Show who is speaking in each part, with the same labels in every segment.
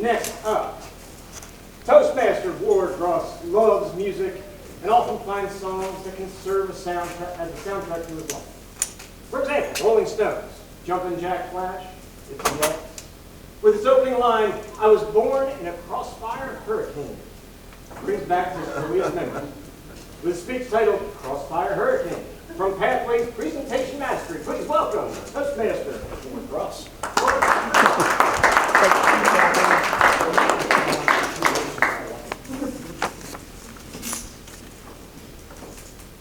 Speaker 1: Next up, Toastmasters Ward Gros loves music and often finds songs that can serve as a soundtrack to his life. For example, Rolling Stones, Jumpin' Jack Flash, If You Know. With its opening line, I was born in a crossfire hurricane, brings back his earliest memories. With a speech titled Crossfire Hurricane, from Pathways Presentation Mastery, please welcome Toastmaster Ward Gros.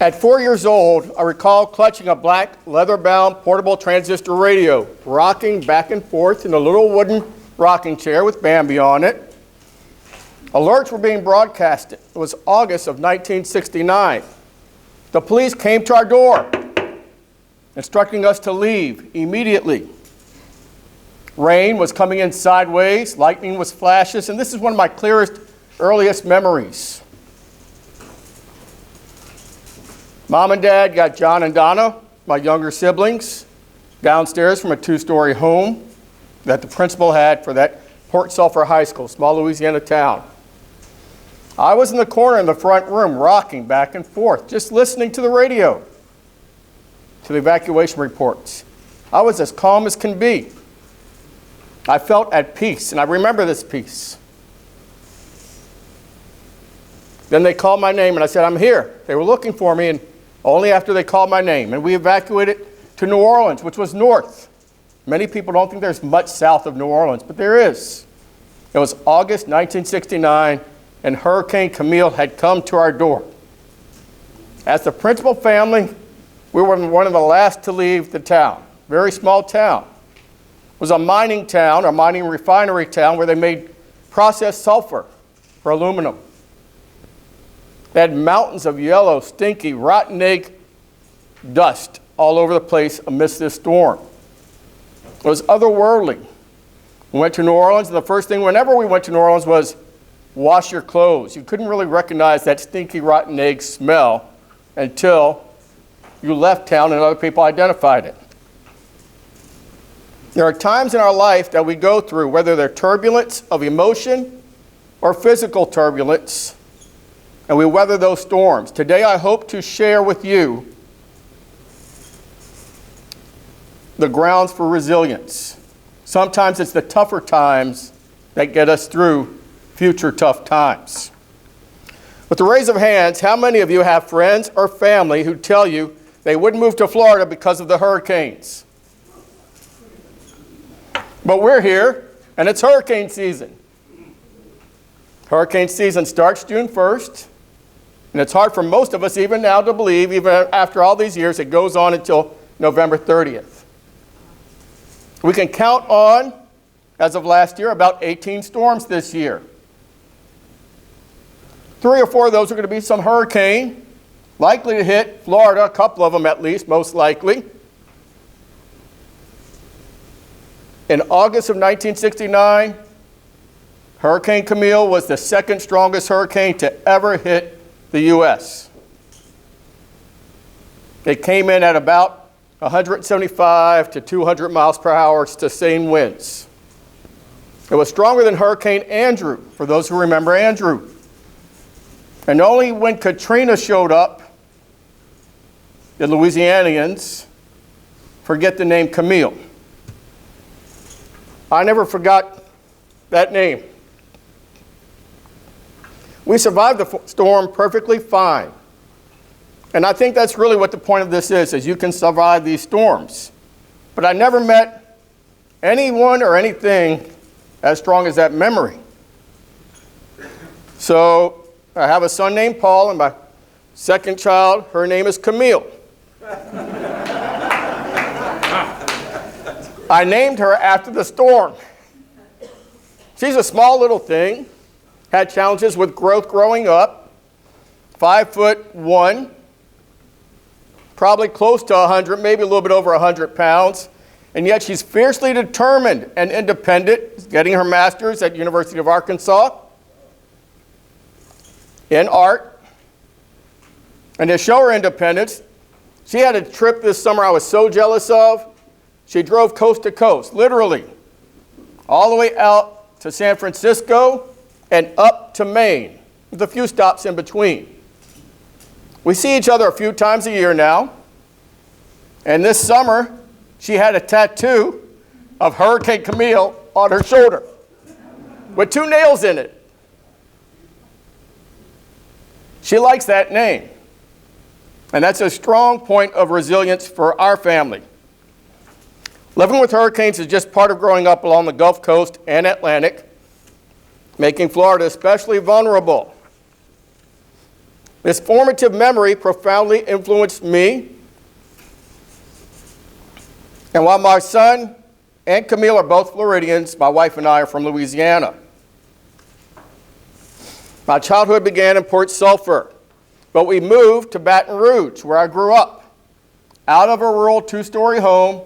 Speaker 2: At 4 years old, I recall clutching a black, leather-bound portable transistor radio, rocking back and forth in a little wooden rocking chair with Bambi on it. Alerts were being broadcasted. It was August of 1969. The police came to our door, instructing us to leave immediately. Rain was coming in sideways, lightning was flashes, and this is one of my clearest, earliest memories. Mom and Dad got John and Donna, my younger siblings, downstairs from a two-story home that the principal had for that Port Sulphur High School, small Louisiana town. I was in the corner in the front room, rocking back and forth, just listening to the radio, to the evacuation reports. I was as calm as can be. I felt at peace, and I remember this peace. Then they called my name, and I said, I'm here. They were looking for me, and only after they called my name. And we evacuated to New Orleans, which was north. Many people don't think there's much south of New Orleans, but there is. It was August 1969, and Hurricane Camille had come to our door. As the principal family, we were one of the last to leave the town. Very small town. It was a mining town, a mining refinery town, where they made processed sulfur for aluminum. They had mountains of yellow, stinky, rotten egg dust all over the place amidst this storm. It was otherworldly. We went to New Orleans, and the first thing whenever we went to New Orleans was wash your clothes. You couldn't really recognize that stinky, rotten egg smell until you left town and other people identified it. There are times in our life that we go through, whether they're turbulence of emotion or physical turbulence, and we weather those storms. Today I hope to share with you the grounds for resilience. Sometimes it's the tougher times that get us through future tough times. With a raise of hands, how many of you have friends or family who tell you they wouldn't move to Florida because of the hurricanes? But we're here, and it's hurricane season. Hurricane season starts June 1st. And it's hard for most of us even now to believe, even after all these years, it goes on until November 30th. We can count on, as of last year, about 18 storms this year. 3 or 4 of those are going to be some hurricane, likely to hit Florida, a couple of them at least, most likely. In August of 1969, Hurricane Camille was the second strongest hurricane to ever hit the U.S. It came in at about 175 to 200 miles per hour, sustained winds. It was stronger than Hurricane Andrew, for those who remember Andrew. And only when Katrina showed up did Louisianians forget the name Camille. I never forgot that name. We survived the storm perfectly fine. And I think that's really what the point of this is you can survive these storms. But I never met anyone or anything as strong as that memory. So I have a son named Paul, and my second child, her name is Camille. I named her after the storm. She's a small little thing. Had challenges with growth growing up, 5'1", probably close to 100, maybe a little bit over 100 pounds, and yet she's fiercely determined and independent, getting her master's at University of Arkansas in art. And to show her independence, she had a trip this summer I was so jealous of. She drove coast to coast, literally, all the way out to San Francisco and up to Maine, with a few stops in between. We see each other a few times a year now, and this summer she had a tattoo of Hurricane Camille on her shoulder with 2 nails in it. She likes that name, and that's a strong point of resilience for our family. Living with hurricanes is just part of growing up along the Gulf Coast and Atlantic, making Florida especially vulnerable. This formative memory profoundly influenced me, and while my son and Camille are both Floridians, my wife and I are from Louisiana. My childhood began in Port Sulphur, but we moved to Baton Rouge, where I grew up, out of a rural 2-story home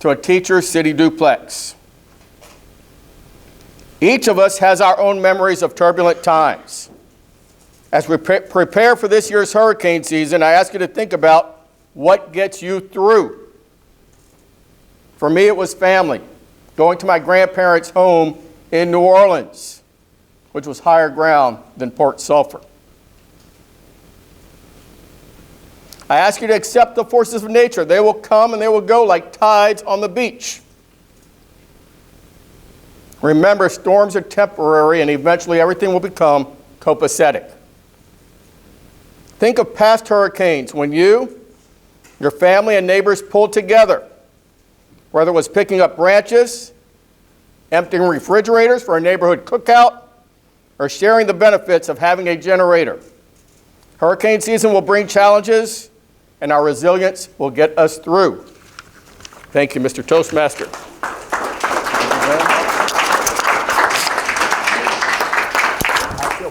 Speaker 2: to a teacher's city duplex. Each of us has our own memories of turbulent times. As we prepare for this year's hurricane season, I ask you to think about what gets you through. For me, it was family, going to my grandparents' home in New Orleans, which was higher ground than Port Sulphur. I ask you to accept the forces of nature. They will come and they will go like tides on the beach. Remember, storms are temporary and eventually everything will become copacetic. Think of past hurricanes when you, your family, and neighbors pulled together, whether it was picking up branches, emptying refrigerators for a neighborhood cookout, or sharing the benefits of having a generator. Hurricane season will bring challenges, and our resilience will get us through. Thank you, Mr. Toastmaster. I feel